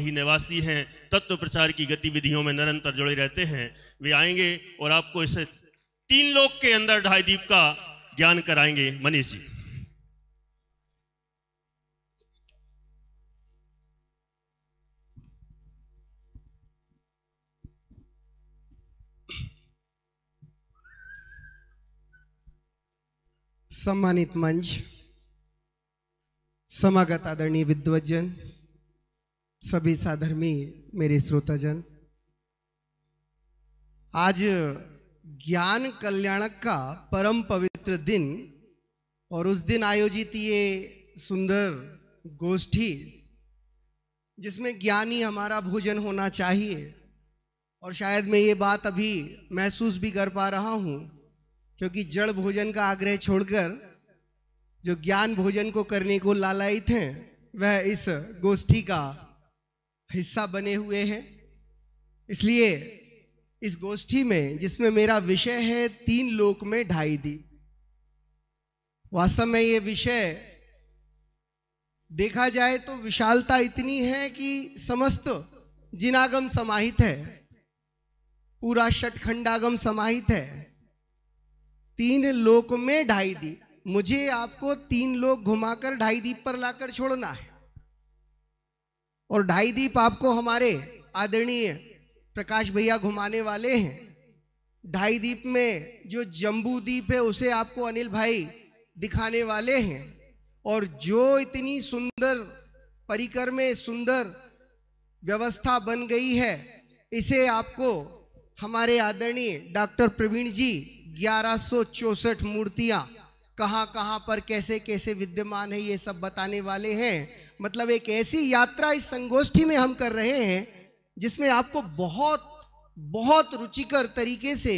ही निवासी हैं, तत्व प्रचार की गतिविधियों में निरंतर जुड़े रहते हैं, वे आएंगे और आपको इस 3 लोक के अंदर ढाई दीप का ज्ञान कराएंगे। मनीष जी। सम्मानित मंच, समागत आदरणीय विद्वज्जन, सभी साधर्मी मेरे श्रोताजन, आज ज्ञान कल्याणक का परम पवित्र दिन और उस दिन आयोजित ये सुंदर गोष्ठी जिसमें ज्ञानी हमारा भोजन होना चाहिए। और शायद मैं ये बात अभी महसूस भी कर पा रहा हूँ, क्योंकि जड़ भोजन का आग्रह छोड़कर जो ज्ञान भोजन को करने को लालायित हैं वह इस गोष्ठी का हिस्सा बने हुए हैं। इसलिए इस गोष्ठी में, जिसमें मेरा विषय है 3 लोक में ढाई दीप, वास्तव में ये विषय देखा जाए तो विशालता इतनी है कि समस्त जिनागम समाहित है, पूरा षटखंडागम समाहित है। 3 लोक में ढाई दीप, मुझे आपको 3 लोक घुमाकर ढाई दीप पर लाकर छोड़ना है। और ढाई दीप आपको हमारे आदरणीय प्रकाश भैया घुमाने वाले हैं। ढाई दीप में जो जम्बू दीप है उसे आपको अनिल भाई दिखाने वाले हैं। और जो इतनी सुंदर परिकर में सुंदर व्यवस्था बन गई है, इसे आपको हमारे आदरणीय डॉक्टर प्रवीण जी 1164 मूर्तियां कहाँ कहाँ पर कैसे कैसे विद्यमान है ये सब बताने वाले हैं। मतलब एक ऐसी यात्रा इस संगोष्ठी में हम कर रहे हैं जिसमें आपको बहुत बहुत रुचिकर तरीके से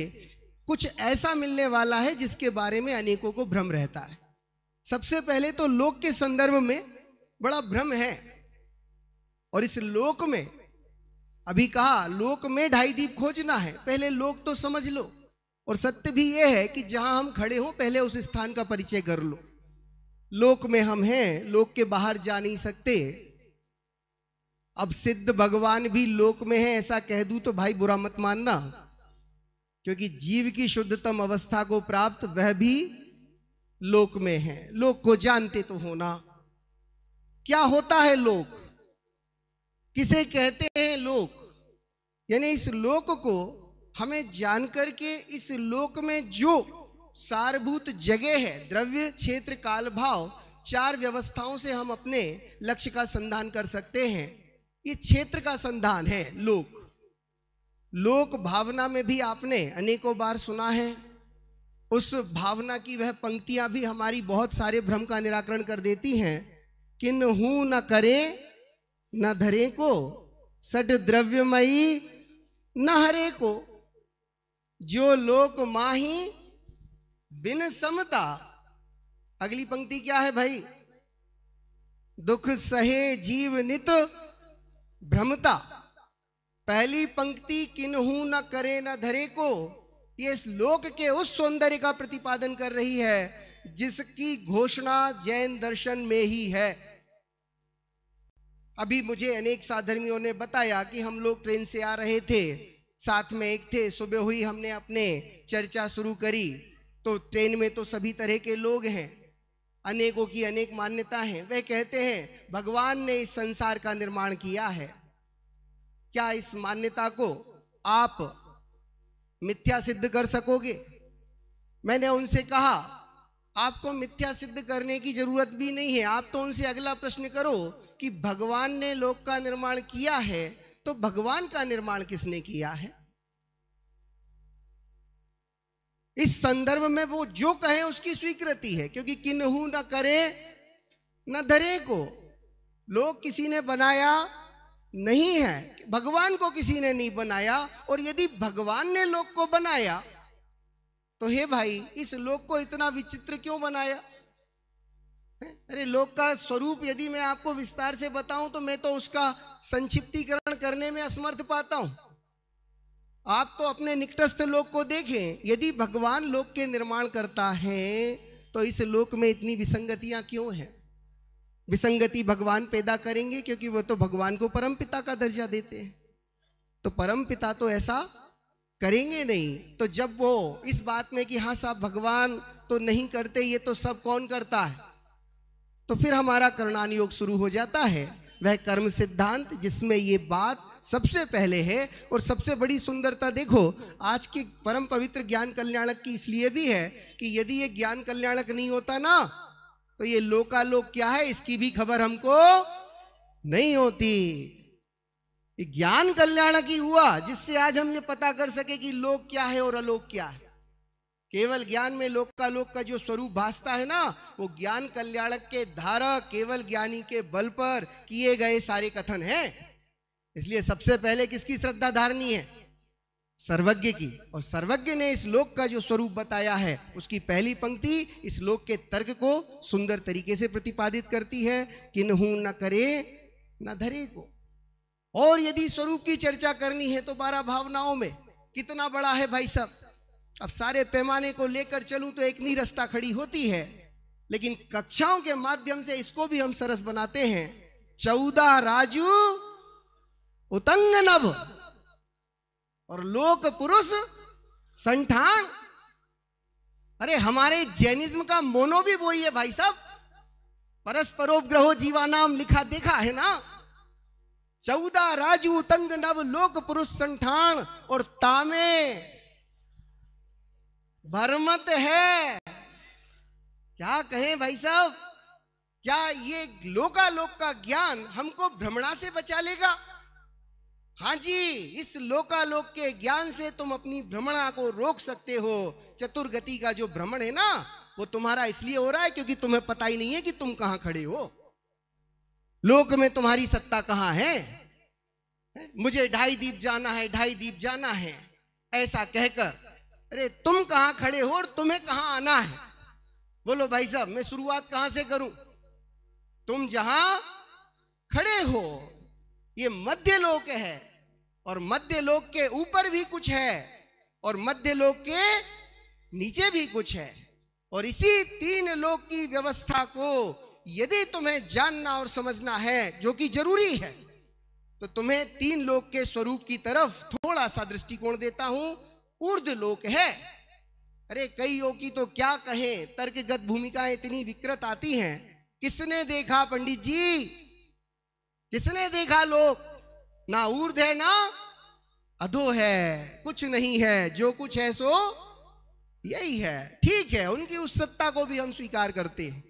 कुछ ऐसा मिलने वाला है जिसके बारे में अनेकों को भ्रम रहता है। सबसे पहले तो लोक के संदर्भ में बड़ा भ्रम है, और इस लोक में अभी कहा लोक में ढाई दीप खोजना है, पहले लोक तो समझ लो। और सत्य भी यह है कि जहां हम खड़े हों पहले उस स्थान का परिचय कर लो। लोक में हम हैं, लोक के बाहर जा नहीं सकते। अब सिद्ध भगवान भी लोक में है ऐसा कह दूं तो भाई बुरा मत मानना, क्योंकि जीव की शुद्धतम अवस्था को प्राप्त वह भी लोक में है। लोक को जानते तो होना, क्या होता है लोक, किसे कहते हैं लोक, यानी इस लोक को हमें जानकर के इस लोक में जो सारभूत जगह है, द्रव्य क्षेत्र काल भाव, 4 व्यवस्थाओं से हम अपने लक्ष्य का संधान कर सकते हैं। ये क्षेत्र का संधान है लोक। लोक भावना में भी आपने अनेकों बार सुना है। उस भावना की वह पंक्तियां भी हमारी बहुत सारे भ्रम का निराकरण कर देती हैं। किन्हू न करे न धरे को, सट द्रव्यमयी न हरे को, जो लोक माही बिन समता। अगली पंक्ति क्या है भाई, दुख सहे जीव नित भ्रमता। पहली पंक्ति किन्हू न करे न धरे को, ये श्लोक के उस सौंदर्य का प्रतिपादन कर रही है जिसकी घोषणा जैन दर्शन में ही है। अभी मुझे अनेक साधर्मियों ने बताया कि हम लोग ट्रेन से आ रहे थे, साथ में एक थे, सुबह हुई हमने अपने चर्चा शुरू करी तो ट्रेन में तो सभी तरह के लोग हैं, अनेकों की अनेक मान्यता है। वे कहते हैं भगवान ने इस संसार का निर्माण किया है। क्या इस मान्यता को आप मिथ्या सिद्ध कर सकोगे? मैंने उनसे कहा आपको मिथ्या सिद्ध करने की जरूरत भी नहीं है। आप तो उनसे अगला प्रश्न करो कि भगवान ने लोक का निर्माण किया है तो भगवान का निर्माण किसने किया है? इस संदर्भ में वो जो कहे उसकी स्वीकृति है, क्योंकि किन्हू न करे न धरे को, लोक किसी ने बनाया नहीं है, भगवान को किसी ने नहीं बनाया। और यदि भगवान ने लोक को बनाया तो हे भाई इस लोक को इतना विचित्र क्यों बनाया? अरे लोक का स्वरूप यदि मैं आपको विस्तार से बताऊं तो मैं तो उसका संक्षिप्तीकरण करने में असमर्थ पाता हूं। आप तो अपने निकटस्थ लोक को देखें। यदि भगवान लोक के निर्माण करता है तो इस लोक में इतनी विसंगतियां क्यों हैं? विसंगति भगवान पैदा करेंगे, क्योंकि वो तो भगवान को परम पिता का दर्जा देते हैं। तो परम पिता तो ऐसा करेंगे नहीं। तो जब वो इस बात में कि हाँ साहब भगवान तो नहीं करते, ये तो सब कौन करता है, तो फिर हमारा कर्णान योग शुरू हो जाता है, वह कर्म सिद्धांत, जिसमें ये बात सबसे पहले है। और सबसे बड़ी सुंदरता देखो आज के परम पवित्र ज्ञान कल्याणक की इसलिए भी है कि यदि ये ज्ञान कल्याणक नहीं होता ना, तो ये लोकालोक क्या है इसकी भी खबर हमको नहीं होती। ये ज्ञान कल्याणक ही हुआ जिससे आज हम ये पता कर सके कि लोक क्या है और अलोक क्या है। केवल ज्ञान में लोकालोक का जो स्वरूप भासता है ना, वो ज्ञान कल्याणक के धारक केवल ज्ञानी के बल पर किए गए सारे कथन हैं। इसलिए सबसे पहले किसकी श्रद्धा धारनी है? सर्वज्ञ की। और सर्वज्ञ ने इस लोक का जो स्वरूप बताया है, उसकी पहली पंक्ति इस लोक के तर्क को सुंदर तरीके से प्रतिपादित करती है, किन्हू न करे न धरे को। और यदि स्वरूप की चर्चा करनी है तो 12 भावनाओं में कितना बड़ा है भाई साहब। अब सारे पैमाने को लेकर चलूं तो एक नीरसता खड़ी होती है, लेकिन कक्षाओं के माध्यम से इसको भी हम सरस बनाते हैं। 14 राजू उतंग नभ और लोक पुरुष संठान। अरे हमारे जैनिज्म का मोनो भी वही है भाई साहब, परस्परोपग्रहो जीवानाम लिखा देखा है ना। 14 राजू उतंग नभ लोक पुरुष संठान और तामे भरमत है। क्या कहें भाई साहब, क्या ये लोकालोक का ज्ञान हमको भ्रमणा से बचा लेगा? हाँ जी, इस लोकालोक के ज्ञान से तुम अपनी भ्रमणा को रोक सकते हो। चतुर्गति का जो भ्रमण है ना, वो तुम्हारा इसलिए हो रहा है क्योंकि तुम्हें पता ही नहीं है कि तुम कहां खड़े हो, लोक में तुम्हारी सत्ता कहां है। मुझे 2.5 दीप जाना है, 2.5 दीप जाना है, ऐसा कहकर अरे तुम कहां खड़े हो और तुम्हें कहां आना है? बोलो भाई साहब, मैं शुरुआत कहां से करूं? तुम जहां खड़े हो ये मध्य लोक है, और मध्य लोक के ऊपर भी कुछ है, और मध्य लोक के नीचे भी कुछ है। और इसी 3 लोक की व्यवस्था को यदि तुम्हें जानना और समझना है, जो कि जरूरी है, तो तुम्हें 3 लोक के स्वरूप की तरफ थोड़ा सा दृष्टिकोण देता हूं। ऊर्ध्व लोक है। अरे कई योगी तो क्या कहें, तर्कगत भूमिकाएं इतनी विकृत आती हैं। किसने देखा पंडित जी, किसने देखा लोक? ना ऊर्ध्व है ना अधो है, कुछ नहीं है, जो कुछ है सो यही है। ठीक है, उनकी उस सत्ता को भी हम स्वीकार करते हैं,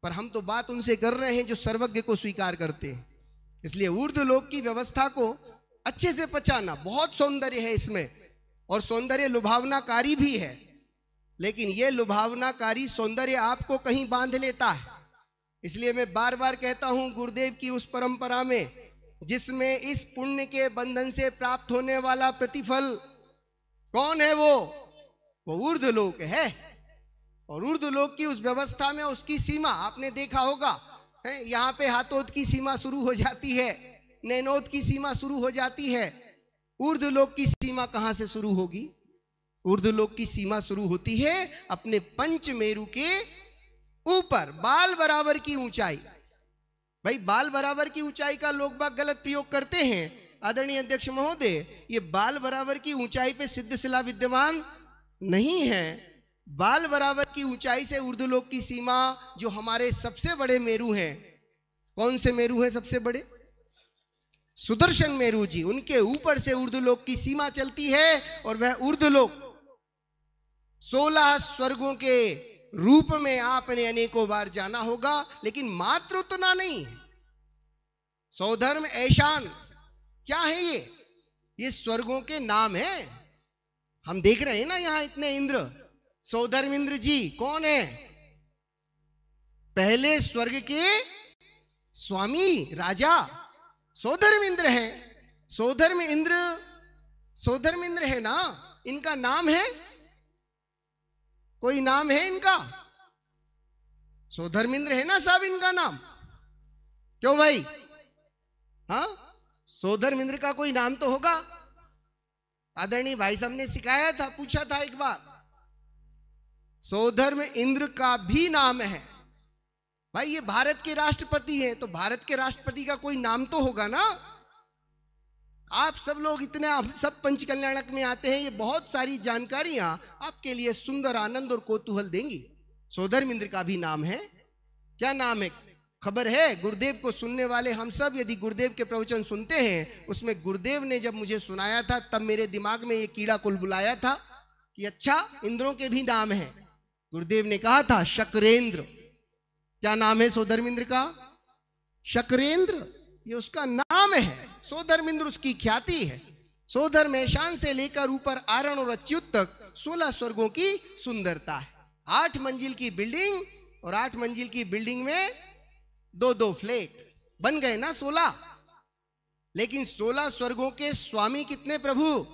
पर हम तो बात उनसे कर रहे हैं जो सर्वज्ञ को स्वीकार करते हैं। इसलिए ऊर्ध्व लोक की व्यवस्था को अच्छे से पहचानना, बहुत सौंदर्य है इसमें, और सौंदर्य लुभावनाकारी भी है। लेकिन यह लुभावनाकारी सौंदर्य आपको कहीं बांध लेता है। इसलिए मैं बार बार कहता हूं, गुरुदेव की उस परंपरा में जिसमें इस पुण्य के बंधन से प्राप्त होने वाला प्रतिफल कौन है? वो ऊर्ध्व लोक है। और ऊर्ध्व लोक की उस व्यवस्था में उसकी सीमा आपने देखा होगा, है यहाँ पे हाथोद की सीमा शुरू हो जाती है, नैनोद की सीमा शुरू हो जाती है। ऊर्ध्व लोक की सीमा कहां से शुरू होगी? ऊर्ध्व लोक की सीमा शुरू होती है अपने पंच मेरु के ऊपर, बाल बराबर की ऊंचाई। भाई बाल बराबर की ऊंचाई का लोग बाग गलत प्रयोग करते हैं। आदरणीय अध्यक्ष महोदय, ये बाल बराबर की ऊंचाई पे सिद्ध शिला विद्यमान नहीं है। बाल बराबर की ऊंचाई से ऊर्ध्व लोक की सीमा, जो हमारे सबसे बड़े मेरु हैं, कौन से मेरु हैं सबसे बड़े? सुदर्शन मेरु जी, उनके ऊपर से ऊर्ध्व लोक की सीमा चलती है। और वह ऊर्ध्व लोक 16 स्वर्गों के रूप में आपने अनेकों बार जाना होगा, लेकिन मात्र उतना नहीं। सौधर्म, ऐशान, क्या है ये स्वर्गों के नाम हैं। हम देख रहे हैं ना यहां इतने इंद्र। सौधर्म इंद्र जी कौन है? पहले स्वर्ग के स्वामी राजा सौधर्म इंद्र है। सौधर्म इंद्र है ना, इनका नाम है, कोई नाम है इनका? सौधर्म इंद्र है ना साहब इनका नाम। क्यों भाई? हाँ, सौधर्म इंद्र का कोई नाम तो होगा। आदरणीय भाई साहब ने सिखाया था, पूछा था एक बार। सौधर्म इंद्र का भी नाम है, भाई ये भारत के राष्ट्रपति हैं, तो भारत के राष्ट्रपति का कोई नाम तो होगा ना। आप सब लोग इतने, आप सब पंचकल्याणक में आते हैं, ये बहुत सारी जानकारियां आपके लिए सुंदर आनंद और कौतूहल देंगी। सोधर्मेंद्र का भी नाम है। क्या नाम है खबर है? गुरुदेव को सुनने वाले हम सब यदि गुरुदेव के प्रवचन सुनते हैं, उसमें गुरुदेव ने जब मुझे सुनाया था तब मेरे दिमाग में ये कीड़ा कुलबुलाया था कि अच्छा इंद्रों के भी नाम है। गुरुदेव ने कहा था शकरेंद्र। क्या नाम है सोधर्मेंद्र का? शकरेंद्र, ये उसका नाम है। सोधर्मेंद्र उसकी ख्याति है। सोधर्म ईशान से लेकर ऊपर आरण और अच्युत तक 16 स्वर्गों की सुंदरता है। 8 मंजिल की बिल्डिंग, और 8 मंजिल की बिल्डिंग में 2-2 फ्लैट बन गए ना 16। लेकिन 16 स्वर्गों के स्वामी कितने प्रभु?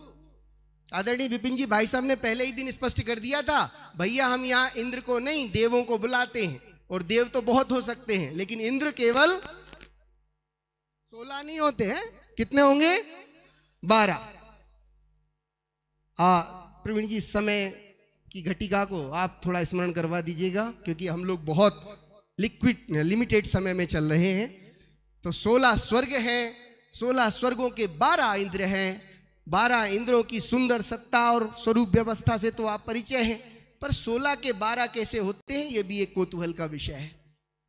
आदरणीय विपिन जी भाई साहब ने पहले ही दिन स्पष्ट कर दिया था, भैया हम यहाँ इंद्र को नहीं देवों को बुलाते हैं, और देव तो बहुत हो सकते हैं लेकिन इंद्र केवल 16 नहीं होते हैं। कितने होंगे? 12। प्रवीण जी समय की घटिका को आप थोड़ा स्मरण करवा दीजिएगा, क्योंकि हम लोग बहुत लिमिटेड समय में चल रहे हैं। तो 16 स्वर्ग हैं, 16 स्वर्गों के 12 इंद्र हैं। 12 इंद्रों की सुंदर सत्ता और स्वरूप व्यवस्था से तो आप परिचय हैं, पर 16 के 12 कैसे होते हैं ये भी एक कौतूहल का विषय है।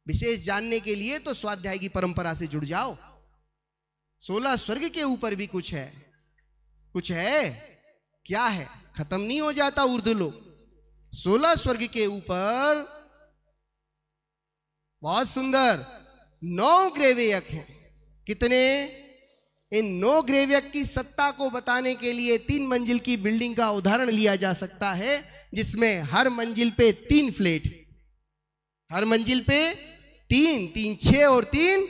विशेष जानने के लिए तो स्वाध्याय की परंपरा से जुड़ जाओ। 16 स्वर्ग के ऊपर भी कुछ है। कुछ है, क्या है? खत्म नहीं हो जाता ऊर्ध्वलोक। 16 स्वर्ग के ऊपर बहुत सुंदर 9 ग्रेवयक हैं। कितने? इन 9 ग्रेवयक की सत्ता को बताने के लिए 3 मंजिल की बिल्डिंग का उदाहरण लिया जा सकता है, जिसमें हर मंजिल पे 3 फ्लैट। हर मंजिल पे 3, 3 6 और 3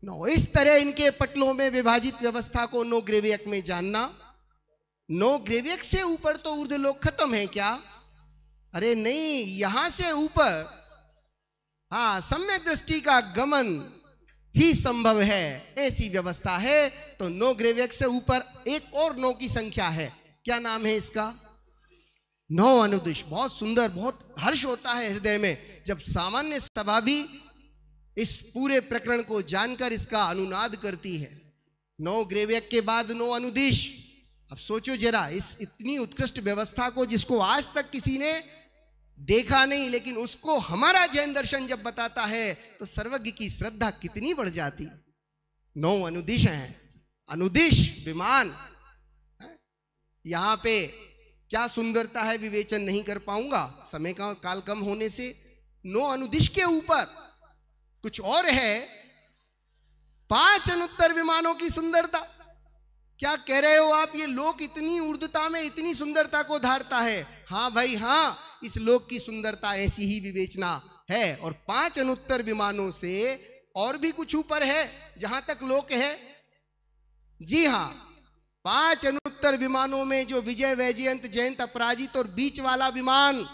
9। इस तरह इनके पटलों में विभाजित व्यवस्था को 9 ग्रेवयक में जानना। 9 ग्रेवयक से ऊपर तो ऊर्ध्वलोक खत्म है क्या? अरे नहीं, यहां से ऊपर हाँ सम्यक दृष्टि का गमन ही संभव है, ऐसी व्यवस्था है। तो 9 ग्रेवयक से ऊपर एक और 9 की संख्या है। क्या नाम है इसका? 9 अनुदिश। बहुत सुंदर, बहुत हर्ष होता है हृदय में जब सामान्य सभा भी इस पूरे प्रकरण को जानकर इसका अनुनाद करती है। 9 ग्रेवयक के बाद 9 अनुदिश। अब सोचो जरा, इस इतनी उत्कृष्ट व्यवस्था को जिसको आज तक किसी ने देखा नहीं, लेकिन उसको हमारा जैन दर्शन जब बताता है तो सर्वज्ञ की श्रद्धा कितनी बढ़ जाती। 9 अनुदिश हैं। अनुदिश विमान। यहां पे क्या सुंदरता है विवेचन नहीं कर पाऊंगा, समय का काल कम होने से। 9 अनुदिश के ऊपर कुछ और है। 5 अनुत्तर विमानों की सुंदरता। क्या कह रहे हो आप? ये लोक इतनी ऊर्ध्वता में इतनी सुंदरता को धारता है? हाँ भाई हाँ, इस लोक की सुंदरता ऐसी ही विवेचना है। और 5 अनुत्तर विमानों से और भी कुछ ऊपर है जहां तक लोक है। जी हाँ, 5 अनुत्तर विमानों में जो विजय, वैजयंत, जयंत, अपराजित और बीच वाला विमान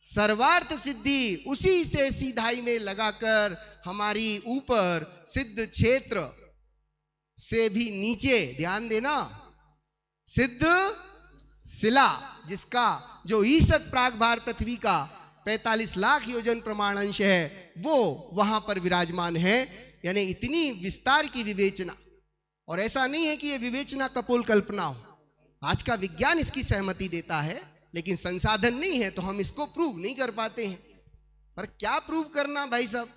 सर्वार्थ सिद्धि, उसी से सीधाई में लगाकर हमारी ऊपर सिद्ध क्षेत्र से भी नीचे, ध्यान देना, सिद्ध शिला, जिसका जो ईसत प्रागभार पृथ्वी का 45 लाख योजन प्रमाण अंश है, वो वहां पर विराजमान है। यानी इतनी विस्तार की विवेचना। और ऐसा नहीं है कि ये विवेचना कपोल कल्पना हो, आज का विज्ञान इसकी सहमति देता है, लेकिन संसाधन नहीं है तो हम इसको प्रूव नहीं कर पाते हैं। पर क्या प्रूव करना भाई साहब?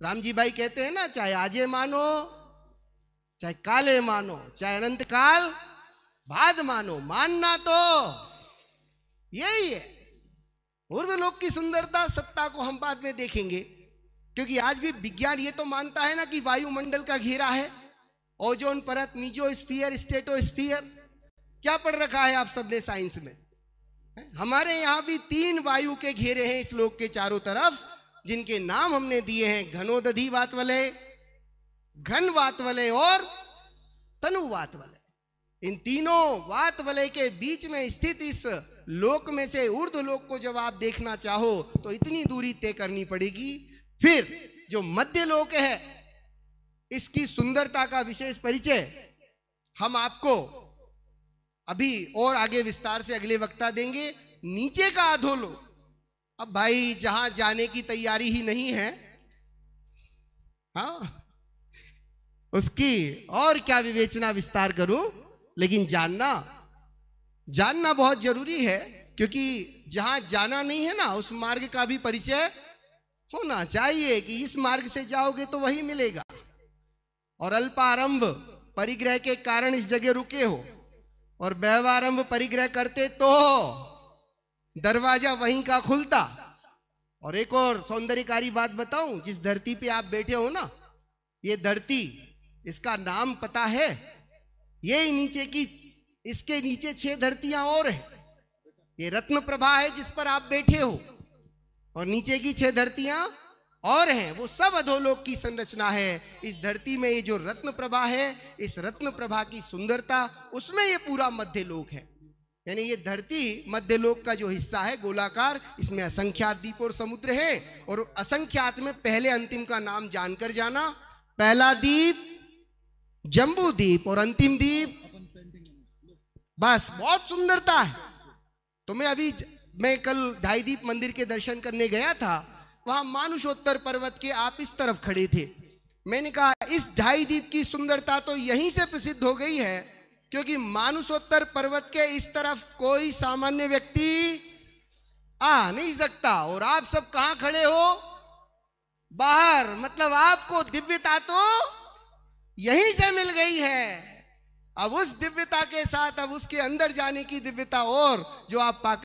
राम जी भाई कहते हैं ना, चाहे आजे मानो, चाहे काले मानो, चाहे अनंत काल बाद मानो, मानना तो यही है। ऊर्ध्वलोक की सुंदरता, सत्ता को हम बाद में देखेंगे, क्योंकि आज भी विज्ञान ये तो मानता है ना कि वायुमंडल का घेरा है, ओजोन परत, मीजोस्फीयर, स्ट्रेटोस्फीयर। क्या पढ़ रखा है आप सबने साइंस में? हमारे यहां भी 3 वायु के घेरे हैं इस लोक के चारों तरफ, जिनके नाम हमने दिए हैं घनोदधि वातवलय, घन वातवलय और तनु वातवलय। इन तीनों वातवलय के बीच में स्थित इस लोक में से ऊर्ध्वलोक को जब आप देखना चाहो तो इतनी दूरी तय करनी पड़ेगी। फिर जो मध्य लोक है, इसकी सुंदरता का विशेष परिचय हम आपको अभी और आगे विस्तार से अगले वक्ता देंगे। नीचे का अधोलोक, अब भाई जहां जाने की तैयारी ही नहीं है हाँ, उसकी और क्या विवेचना विस्तार करूं, लेकिन जानना बहुत जरूरी है, क्योंकि जहां जाना नहीं है ना, उस मार्ग का भी परिचय होना चाहिए कि इस मार्ग से जाओगे तो वही मिलेगा। और अल्पारंभ परिग्रह के कारण इस जगह रुके हो, और व्यवहारंभ परिग्रह करते तो दरवाजा वहीं का खुलता। और एक और सौंदर्यकारी बात बताऊं, जिस धरती पे आप बैठे हो ना, ये धरती, इसका नाम पता है? ये नीचे की, इसके नीचे 6 धरतियां और है। ये रत्न प्रभा है जिस पर आप बैठे हो, और नीचे की 6 धरतियां और हैं, वो सब अधोलोक की संरचना है। इस धरती में ये जो रत्न प्रभा है, इस रत्न प्रभा की सुंदरता, उसमें ये पूरा मध्य लोक है। यानी ये धरती मध्य लोक का जो हिस्सा है गोलाकार, इसमें असंख्यात द्वीप और समुद्र है। और असंख्यात में पहले अंतिम का नाम जानकर जाना। पहला द्वीप जम्बू द्वीप और अंतिम द्वीप, बस बहुत सुंदरता है। तो मैं कल ढाईदीप मंदिर के दर्शन करने गया था, वहां मानुषोत्तर पर्वत के आप इस तरफ खड़े थे। मैंने कहा इस ढाईदीप की सुंदरता तो यहीं से प्रसिद्ध हो गई है, क्योंकि मानुषोत्तर पर्वत के इस तरफ कोई सामान्य व्यक्ति आ नहीं सकता। और आप सब कहां खड़े हो? बाहर। मतलब आपको दिव्यता तो यहीं से मिल गई है। अब उस दिव्यता के साथ अब उसके अंदर जाने की दिव्यता और जो आप पा